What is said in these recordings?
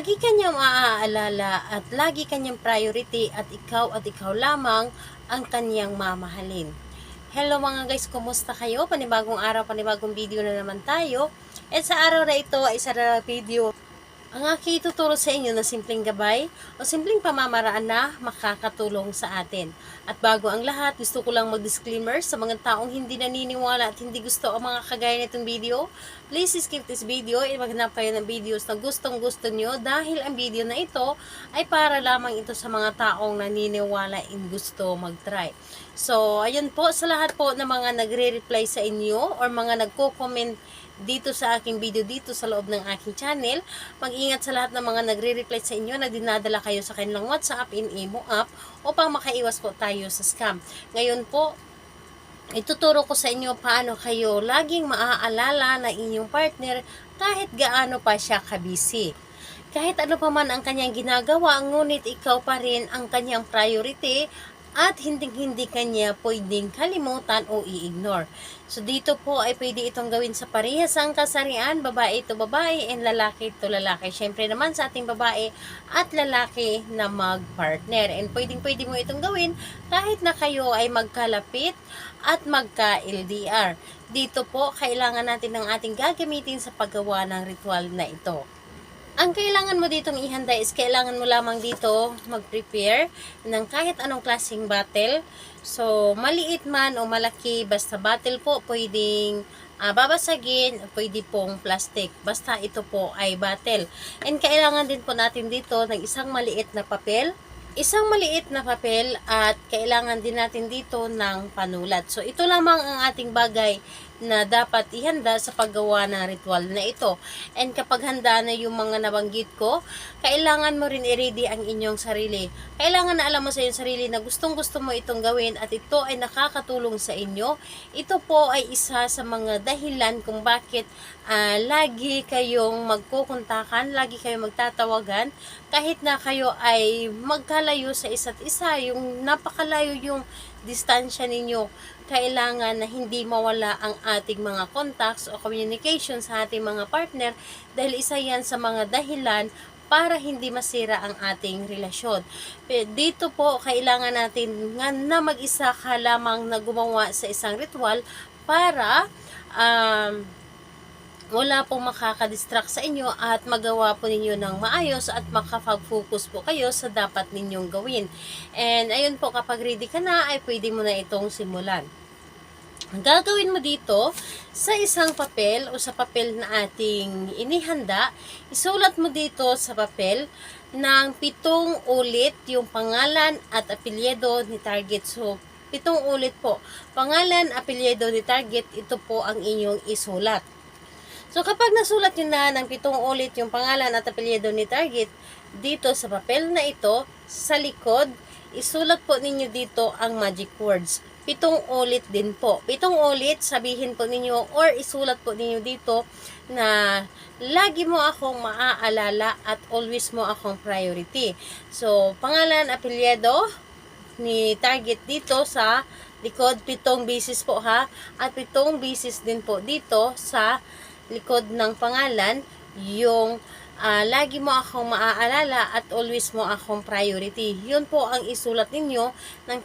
Lagi kanyang maaalala at lagi kanyang priority at ikaw lamang ang kanyang mamahalin. Hello mga guys, kumusta kayo? Panibagong araw, panibagong video na naman tayo. At sa araw na ito ay isa na video ang aking ituturo sa inyo na simpleng gabay o simpleng pamamaraan na makakatulong sa atin. At bago ang lahat, gusto ko lang mag-disclaimer sa mga taong hindi naniniwala at hindi gusto ang mga kagaya nitong video. Please skip this video at maghanap kayo ng videos na gustong-gusto nyo dahil ang video na ito ay para lamang ito sa mga taong naniniwala in gusto mag-try. So, ayun po, sa lahat po ng mga nagre-reply sa inyo or mga nagko-comment dito sa aking video dito sa loob ng aking channel, mag-ingat sa lahat ng mga nagre-reply sa inyo na dinadala kayo sa kanilang WhatsApp in Imo app upang makaiwas po tayo sa scam. Ngayon po, ituturo ko sa inyo paano kayo laging maaalala na inyong partner kahit gaano pa siya kabisi. Kahit ano pa man ang kanyang ginagawa, ngunit ikaw pa rin ang kanyang priority at hindi kanya pwedeng kalimutan o i-ignore. So dito po ay pwede itong gawin sa parehasang kasarian, babae to babae and lalaki to lalaki. Syempre naman sa ating babae at lalaki na mag-partner. And pwede mo itong gawin kahit na kayo ay magkalapit at magka-LDR. Dito po kailangan natin ng ating gagamitin sa paggawa ng ritual na ito. Ang kailangan mo ditong ihanda is kailangan mo lamang dito mag-prepare ng kahit anong klaseng bottle. So, maliit man o malaki, basta bottle po, pwedeng babasagin, pwede pong plastic. Basta ito po ay bottle. And kailangan din po natin dito ng isang maliit na papel. At kailangan din natin dito ng panulat. So, ito lamang ang ating bagay na dapat ihanda sa paggawa ng ritual na ito. And kapag handa na yung mga nabanggit ko, kailangan mo rin i-ready ang inyong sarili. Kailangan na alam mo sa iyong sarili na gustong-gusto mo itong gawin at ito ay nakakatulong sa inyo. Ito po ay isa sa mga dahilan kung bakit lagi kayong magkukuntakan, lagi kayong magtatawagan, kahit na kayo ay magkalayo sa isa't isa, yung napakalayo yung distansya ninyo, kailangan na hindi mawala ang ating mga contacts o communication sa ating mga partner dahil isa yan sa mga dahilan para hindi masira ang ating relasyon. Dito po, kailangan natin na mag-isa ka lamang na gumawa sa isang ritual para wala pong makakadistract sa inyo at magawa po ninyo ng maayos at makapag-focus po kayo sa dapat ninyong gawin. And ayun po, kapag ready ka na, ay pwede mo na itong simulan. Ang gagawin mo dito, sa isang papel o sa papel na ating inihanda, isulat mo dito sa papel ng 7 ulit yung pangalan at apelyido ni target. So, 7 ulit po. Pangalan, apelyido ni target, ito po ang inyong isulat. So, kapag nasulat nyo na ng 7 ulit yung pangalan at apelyido ni target, dito sa papel na ito, sa likod, isulat po ninyo dito ang magic words. 7 ulit din po. 7 ulit, sabihin po ninyo or isulat po ninyo dito na lagi mo akong maaalala at always mo akong priority. So, pangalan, apelyido ni target dito sa likod, 7 beses po ha, at 7 beses din po dito sa likod ng pangalan, yung lagi mo akong maaalala at always mo akong priority. Yun po ang isulat ninyo ng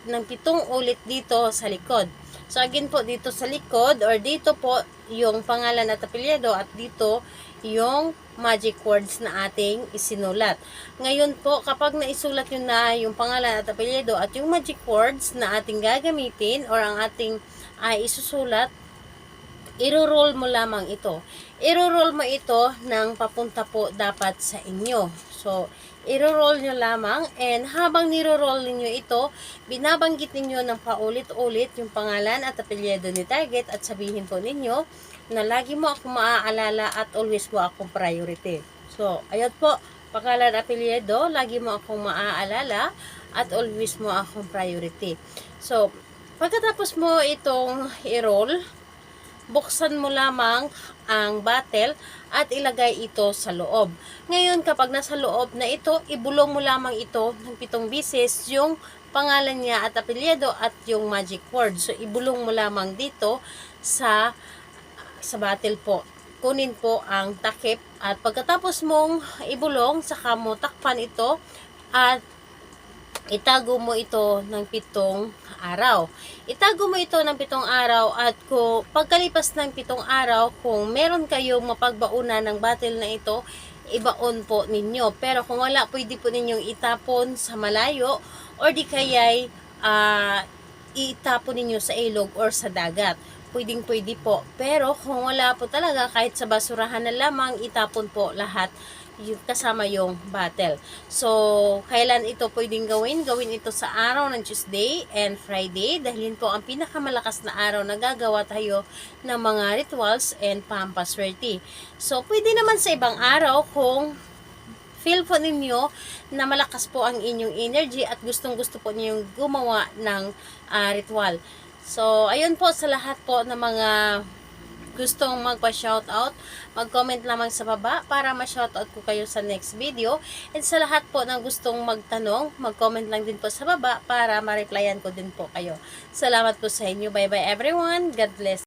ng 7 ulit dito sa likod. So again po, dito sa likod or dito po yung pangalan at apelyido at dito yung magic words na ating isinulat. Ngayon po, kapag naisulat nyo na yung pangalan at apelyido at yung magic words na ating gagamitin or ang ating isusulat, i-roll mo lamang ito. I-roll mo ito ng papunta po dapat sa inyo. So, i-roll nyo lamang and habang niro-roll niyo ito, binabanggit ninyo ng paulit-ulit yung pangalan at apelyido ni target at sabihin po ninyo na lagi mo akong maaalala at always mo akong priority. So, ayun po, pangalan, apelyido, lagi mo akong maaalala at always mo akong priority. So, pagkatapos mo itong i-roll, buksan mo lamang ang bottle at ilagay ito sa loob. Ngayon, kapag nasa loob na ito, ibulong mo lamang ito ng 7 beses yung pangalan niya at apelyido at yung magic word. So, ibulong mo lamang dito sa bottle po. kunin po ang takip at pagkatapos mong ibulong, saka mo takpan ito at itago mo ito ng 7 araw. Itago mo ito ng 7 araw at kung pagkalipas ng 7 araw, kung meron kayong mapagbauna ng bottle na ito, ibaon po ninyo. Pero kung wala, pwede po ninyong itapon sa malayo or di kaya'y itapon ninyo sa ilog or sa dagat. Pwedeng-pwede po. Pero kung wala po talaga, kahit sa basurahan na lamang, itapon po lahat kasama yung bottle. So, kailan ito pwedeng gawin? Gawin ito sa araw ng Tuesday and Friday dahil yun po ang pinakamalakas na araw na gagawa tayo ng mga rituals and pampaswerte. So, pwede naman sa ibang araw kung feel po ninyo na malakas po ang inyong energy at gustong-gusto po ninyong gumawa ng ritual. So, ayun po sa lahat po ng mga gustong magpa-shoutout, mag-comment lamang sa baba para ma-shoutout ko kayo sa next video. And sa lahat po na gustong magtanong, mag-comment lang din po sa baba para ma-replyan ko din po kayo. Salamat po sa inyo. Bye-bye everyone. God bless.